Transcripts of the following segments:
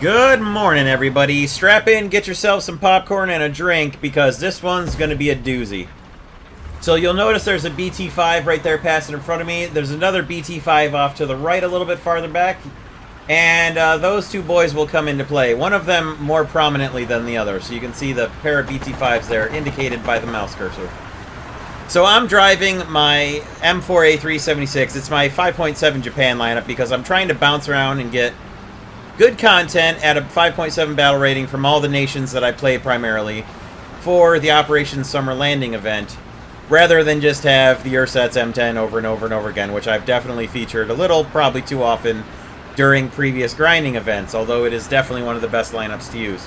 Good morning, everybody. Strap in, get yourself some popcorn and a drink, because this one's going to be a doozy. So you'll notice there's a BT-5 right there passing in front of me. There's another BT-5 off to the right a little bit farther back. And those two boys will come into play. One of them more prominently than the other. So you can see the pair of BT-5s there indicated by the mouse cursor. So I'm driving my M4A376. It's my 5.7 Japan lineup because I'm trying to bounce around and get good content at a 5.7 battle rating from all the nations that I play primarily for the Operation Summer Landing event, rather than just have the Ursat's M10 over and over and over again, which I've definitely featured a little, probably too often, during previous grinding events, although it is definitely one of the best lineups to use.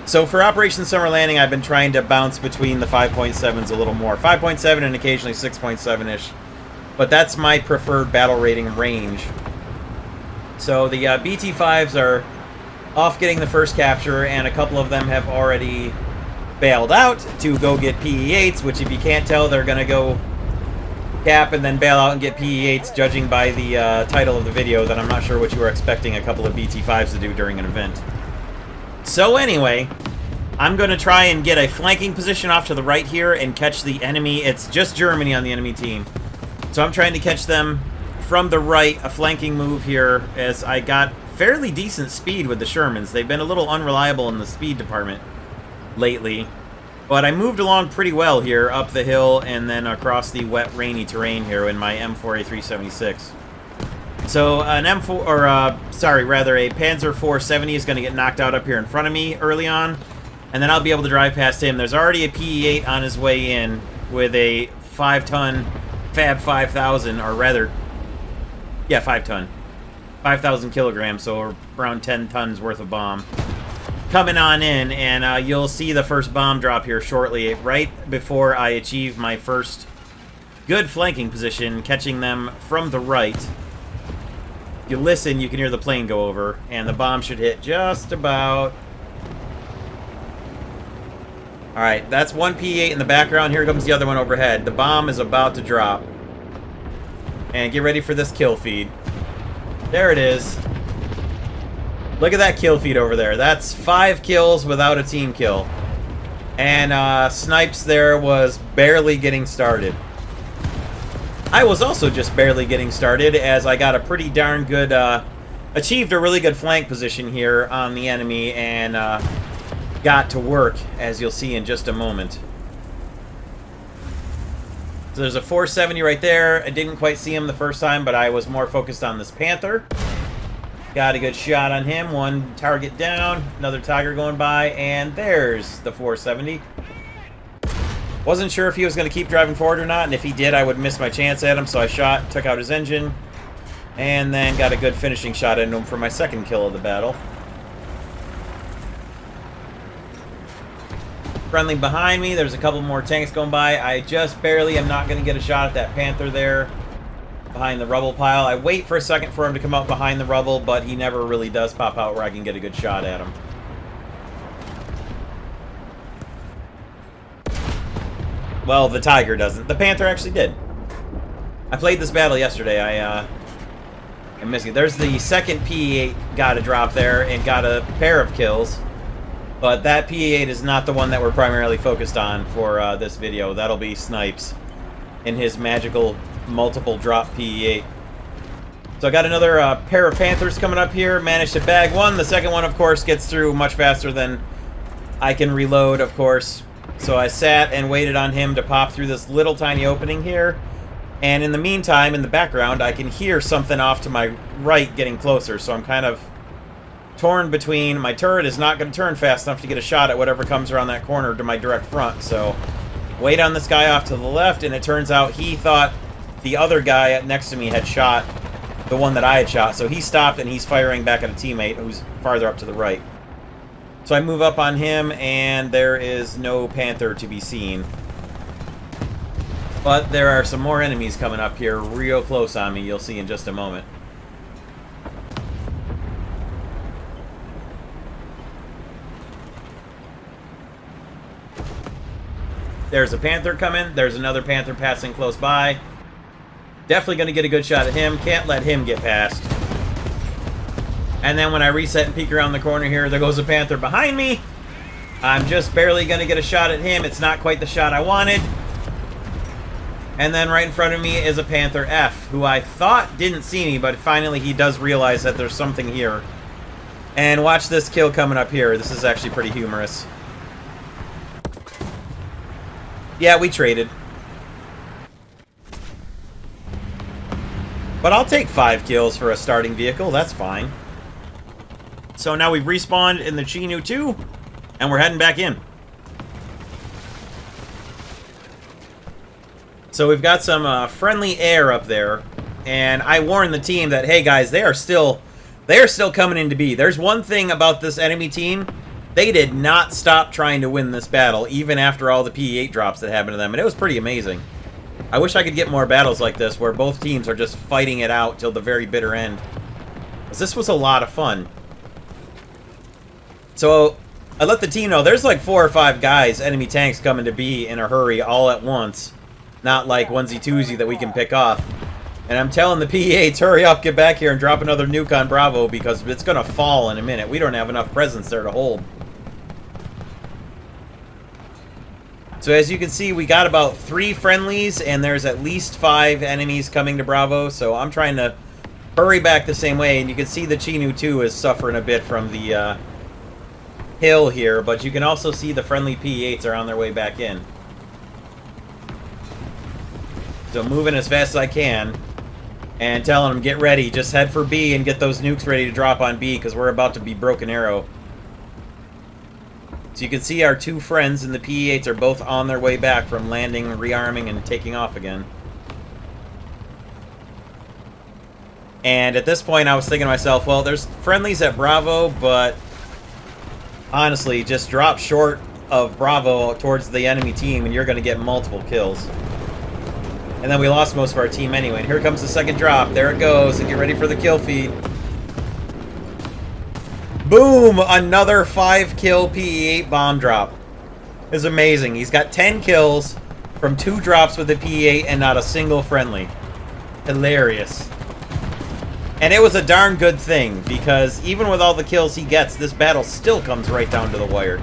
So for Operation Summer Landing, I've been trying to bounce between the 5.7s a little more. 5.7 and occasionally 6.7-ish, but that's my preferred battle rating range. So the BT-5s are off getting the first capture, and a couple of them have already bailed out to go get Pe-8s, which if you can't tell, they're going to go cap and then bail out and get Pe-8s, judging by the title of the video, that I'm not sure what you were expecting a couple of BT-5s to do during an event. So anyway, I'm going to try and get a flanking position off to the right here and catch the enemy. It's just Germany on the enemy team. So I'm trying to catch them from the right, a flanking move here, as I got fairly decent speed with the Shermans. They've been a little unreliable in the speed department lately, but I moved along pretty well here up the hill and then across the wet, rainy terrain here in my M4A376. So an a Panzer 470 is going to get knocked out up here in front of me early on, and then I'll be able to drive past him. There's already a Pe-8 on his way in with a 5-ton Fab-5000, or rather, yeah, 5-ton. 5,000 kilograms, so around 10 tons worth of bomb. Coming on in, and you'll see the first bomb drop here shortly, right before I achieve my first good flanking position, catching them from the right. If you listen, you can hear the plane go over, and the bomb should hit just about. Alright, that's one Pe-8 in the background. Here comes the other one overhead. The bomb is about to drop. And get ready for this kill feed. There it is. Look at that kill feed over there. That's 5 kills without a team kill. And Snipes there was barely getting started. I was also just barely getting started, as I got a pretty darn good, achieved a really good flank position here on the enemy, and got to work, as you'll see in just a moment. So there's a 470 right there. I didn't quite see him the first time, but I was more focused on this Panther. Got a good shot on him. One target down. Another Tiger going by. And there's the 470. Wasn't sure if he was going to keep driving forward or not. And if he did, I would miss my chance at him. So I shot, took out his engine. And then got a good finishing shot into him for my second kill of the battle. Friendly behind me. There's a couple more tanks going by. I just barely am not going to get a shot at that Panther there behind the rubble pile. I wait for a second for him to come out behind the rubble, but he never really does pop out where I can get a good shot at him. Well, the Tiger doesn't. The Panther actually did. I played this battle yesterday. I'm missing it. There's the second Pe-8 got a drop there and got a pair of kills. But that Pe-8 is not the one that we're primarily focused on for this video. That'll be Snipes in his magical multiple drop Pe-8. So I got another pair of Panthers coming up here. Managed to bag one. The second one, of course, gets through much faster than I can reload, of course. So I sat and waited on him to pop through this little tiny opening here. And in the meantime, in the background, I can hear something off to my right getting closer. So I'm kind of torn between. My turret is not going to turn fast enough to get a shot at whatever comes around that corner to my direct front. So wait on this guy off to the left, and it turns out he thought the other guy next to me had shot the one that I had shot. So he stopped, and he's firing back at a teammate who's farther up to the right. So I move up on him, and there is no Panther to be seen. But there are some more enemies coming up here real close on me. You'll see in just a moment. There's a Panther coming. There's another Panther passing close by. Definitely going to get a good shot at him. Can't let him get past. And then when I reset and peek around the corner here, there goes a Panther behind me. I'm just barely going to get a shot at him. It's not quite the shot I wanted. And then right in front of me is a Panther F, who I thought didn't see me, but finally he does realize that there's something here. And watch this kill coming up here. This is actually pretty humorous. Yeah, we traded. But I'll take 5 kills for a starting vehicle. That's fine. So now we've respawned in the Chinu 2, and we're heading back in. So we've got some friendly air up there, and I warned the team that, hey guys, they are still coming into B. There's one thing about this enemy team. They did not stop trying to win this battle, even after all the Pe-8 drops that happened to them, and it was pretty amazing. I wish I could get more battles like this, where both teams are just fighting it out till the very bitter end. Because this was a lot of fun. So, I let the team know, there's like 4 or 5 guys, enemy tanks, coming to B in a hurry all at once. Not like onesie-twosie that we can pick off. And I'm telling the Pe-8s, hurry up, get back here and drop another nuke on Bravo, because it's going to fall in a minute. We don't have enough presence there to hold. So as you can see, we got about 3 friendlies, and there's at least 5 enemies coming to Bravo, so I'm trying to hurry back the same way. And you can see the Chinu 2 is suffering a bit from the hill here, but you can also see the friendly Pe-8s are on their way back in. So moving as fast as I can, and telling them, get ready, just head for B and get those nukes ready to drop on B, because we're about to be Broken Arrow. So you can see our 2 friends and the Pe-8s are both on their way back from landing, rearming, and taking off again. And at this point I was thinking to myself, well, there's friendlies at Bravo, but honestly, just drop short of Bravo towards the enemy team and you're going to get multiple kills. And then we lost most of our team anyway. And here comes the second drop. There it goes. And get ready for the kill feed. Boom! Another 5-kill Pe-8 bomb drop. It's amazing. He's got 10 kills from 2 drops with the Pe-8 and not a single friendly. Hilarious. And it was a darn good thing, because even with all the kills he gets, this battle still comes right down to the wire.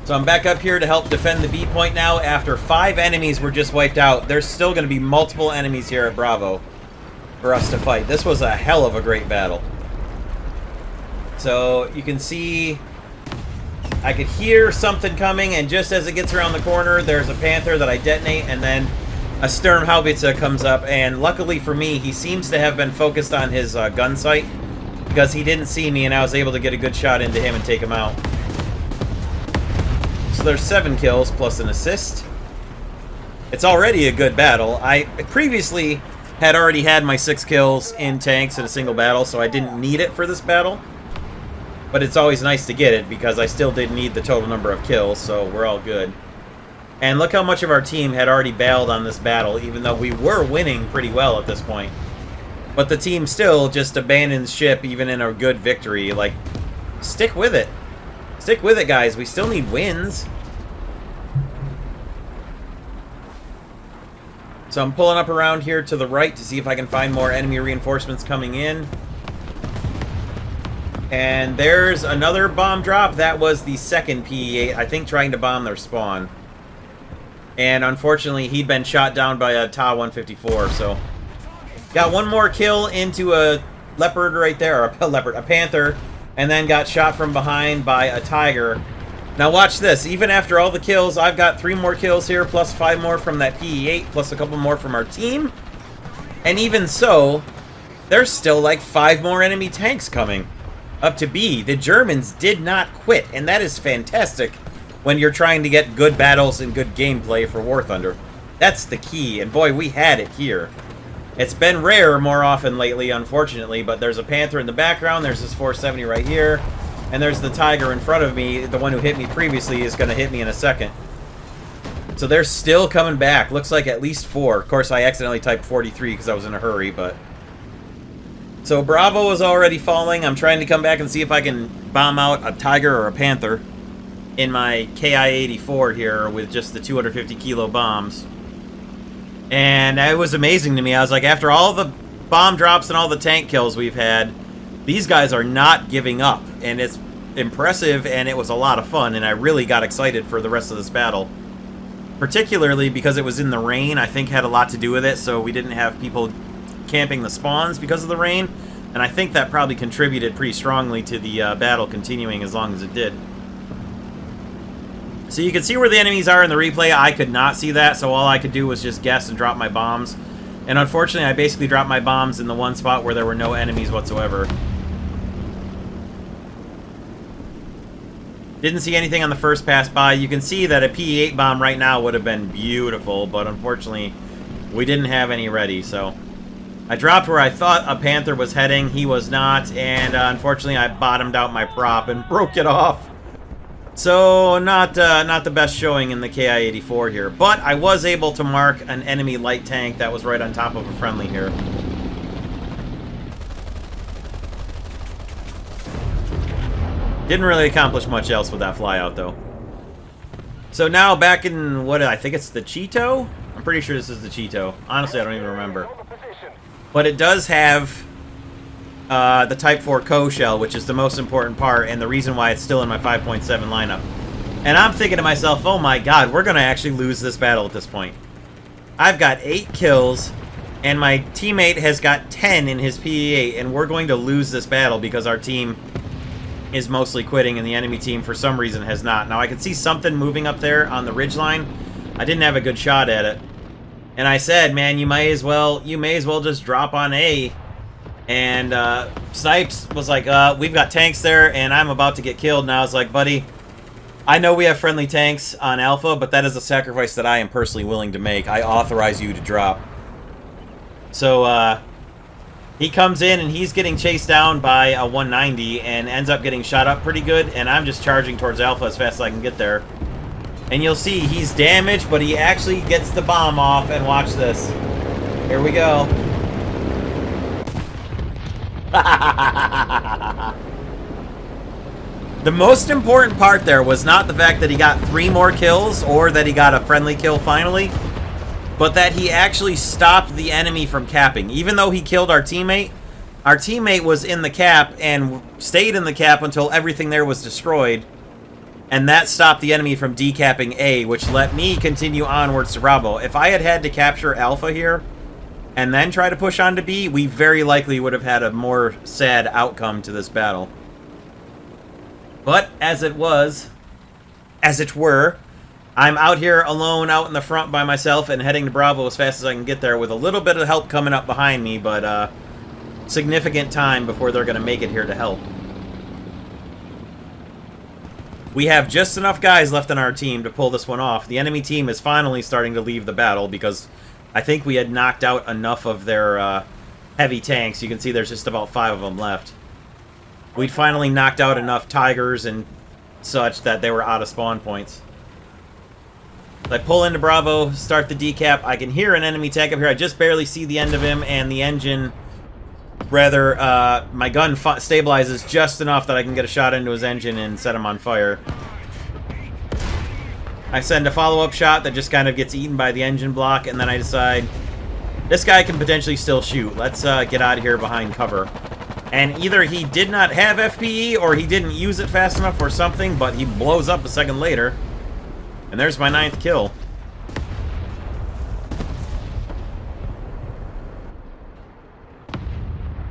So I'm back up here to help defend the B point now. After 5 enemies were just wiped out, there's still going to be multiple enemies here at Bravo for us to fight. This was a hell of a great battle. So you can see, I could hear something coming, and just as it gets around the corner, there's a Panther that I detonate, and then a Sturmhaubitze comes up, and luckily for me, he seems to have been focused on his gun sight, because he didn't see me, and I was able to get a good shot into him and take him out. So there's 7 kills plus an assist. It's already a good battle. I previously had already had my 6 kills in tanks in a single battle, so I didn't need it for this battle. But it's always nice to get it, because I still did need the total number of kills, so we're all good. And look how much of our team had already bailed on this battle, even though we were winning pretty well at this point. But the team still just abandoned ship, even in a good victory. Like, stick with it. Stick with it, guys. We still need wins. So I'm pulling up around here to the right to see if I can find more enemy reinforcements coming in. And there's another bomb drop. That was the second Pe-8, I think, trying to bomb their spawn. And unfortunately, he'd been shot down by a Ta-154, so... Got one more kill into a leopard right there, or a panther, and then got shot from behind by a tiger. Now watch this. Even after all the kills, I've got 3 more kills here, plus 5 more from that Pe-8, plus a couple more from our team. And even so, there's still like 5 more enemy tanks coming up to B. The Germans did not quit, and that is fantastic when you're trying to get good battles and good gameplay for War Thunder. That's the key, and boy, we had it here. It's been rare more often lately, unfortunately, but there's a Panther in the background, there's this 470 right here, and there's the Tiger in front of me. The one who hit me previously is going to hit me in a second. So they're still coming back. Looks like at least 4. Of course, I accidentally typed 43 because I was in a hurry, but... So Bravo is already falling. I'm trying to come back and see if I can bomb out a Tiger or a Panther in my KI-84 here with just the 250 kilo bombs. And it was amazing to me. I was like, after all the bomb drops and all the tank kills we've had, these guys are not giving up. And it's impressive, and it was a lot of fun, and I really got excited for the rest of this battle. Particularly because it was in the rain, I think had a lot to do with it, so we didn't have people camping the spawns because of the rain, and I think that probably contributed pretty strongly to the battle continuing as long as it did. So you can see where the enemies are in the replay. I could not see that, so all I could do was just guess and drop my bombs. And unfortunately, I basically dropped my bombs in the one spot where there were no enemies whatsoever. Didn't see anything on the first pass by. You can see that a Pe-8 bomb right now would have been beautiful, but unfortunately, we didn't have any ready, so... I dropped where I thought a Panther was heading. He was not, and unfortunately, I bottomed out my prop and broke it off. So, not the best showing in the KI-84 here, but I was able to mark an enemy light tank that was right on top of a friendly here. Didn't really accomplish much else with that flyout, though. So now back in, what, I think it's the Cheeto? I'm pretty sure this is the Cheeto. Honestly, I don't even remember. But it does have the Type 4 Co shell, which is the most important part, and the reason why it's still in my 5.7 lineup. And I'm thinking to myself, oh my god, we're going to actually lose this battle at this point. I've got 8 kills, and my teammate has got 10 in his Pe-8, and we're going to lose this battle because our team is mostly quitting and the enemy team for some reason has not. Now I can see something moving up there on the ridgeline. I didn't have a good shot at it. And I said, man, you may as well just drop on A. And Snipes was like, we've got tanks there and I'm about to get killed. And I was like, buddy, I know we have friendly tanks on Alpha, but that is a sacrifice that I am personally willing to make. I authorize you to drop. So, he comes in and he's getting chased down by a 190 and ends up getting shot up pretty good, and I'm just charging towards Alpha as fast as I can get there. And you'll see he's damaged, but he actually gets the bomb off, and watch this. Here we go. The most important part there was not the fact that he got 3 more kills or that he got a friendly kill finally, but that he actually stopped the enemy from capping. Even though he killed our teammate was in the cap and stayed in the cap until everything there was destroyed. And that stopped the enemy from decapping A, which let me continue onwards to Bravo. If I had had to capture Alpha here and then try to push on to B, we very likely would have had a more sad outcome to this battle. But as it were, I'm out here alone, out in the front by myself, and heading to Bravo as fast as I can get there with a little bit of help coming up behind me, but significant time before they're going to make it here to help. We have just enough guys left on our team to pull this one off. The enemy team is finally starting to leave the battle because I think we had knocked out enough of their heavy tanks. You can see there's just about 5 of them left. We'd finally knocked out enough Tigers and such that they were out of spawn points. I pull into Bravo, start the decap. I can hear an enemy tank up here. I just barely see the end of him, and the engine, rather, my gun stabilizes just enough that I can get a shot into his engine and set him on fire. I send a follow-up shot that just kind of gets eaten by the engine block, and then I decide, this guy can potentially still shoot. Let's get out of here behind cover. And either he did not have FPE, or he didn't use it fast enough or something, but he blows up a second later. And there's my 9th kill.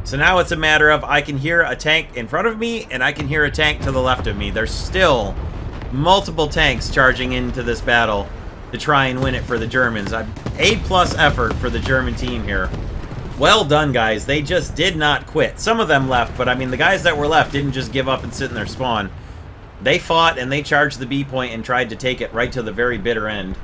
So now it's a matter of I can hear a tank in front of me, and I can hear a tank to the left of me. There's still multiple tanks charging into this battle to try and win it for the Germans. A+ effort for the German team here. Well done, guys. They just did not quit. Some of them left, but I mean, the guys that were left didn't just give up and sit in their spawn. They fought, and they charged the B point and tried to take it right to the very bitter end.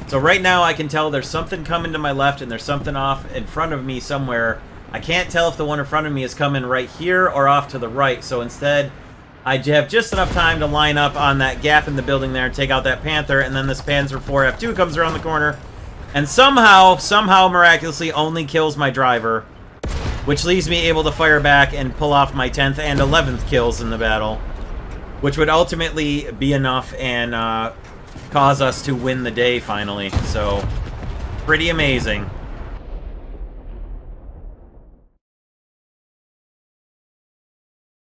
So right now I can tell there's something coming to my left and there's something off in front of me somewhere. I can't tell if the one in front of me is coming right here or off to the right. So instead, I have just enough time to line up on that gap in the building there and take out that Panther. And then this Panzer IV F2 comes around the corner and somehow, miraculously only kills my driver, which leaves me able to fire back and pull off my 10th and 11th kills in the battle, which would ultimately be enough and cause us to win the day finally. So, pretty amazing.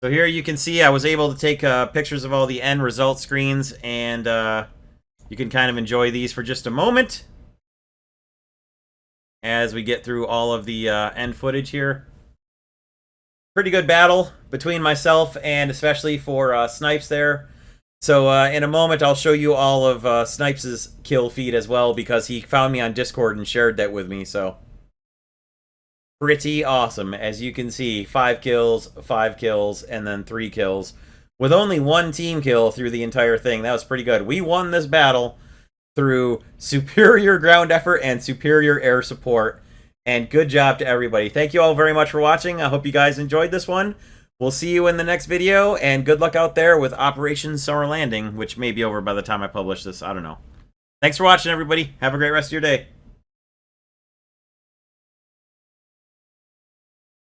So here you can see I was able to take pictures of all the end result screens, and you can kind of enjoy these for just a moment as we get through all of the end footage here. Pretty good battle between myself and especially for Snipes there. So in a moment, I'll show you all of Snipes' kill feed as well, because he found me on Discord and shared that with me, so... Pretty awesome. As you can see, 5 kills, and then 3 kills. With only 1 team kill through the entire thing. That was pretty good. We won this battle through superior ground effort and superior air support. And good job to everybody. Thank you all very much for watching. I hope you guys enjoyed this one. We'll see you in the next video, and good luck out there with Operation Summer Landing, which may be over by the time I publish this. I don't know. Thanks for watching, everybody. Have a great rest of your day.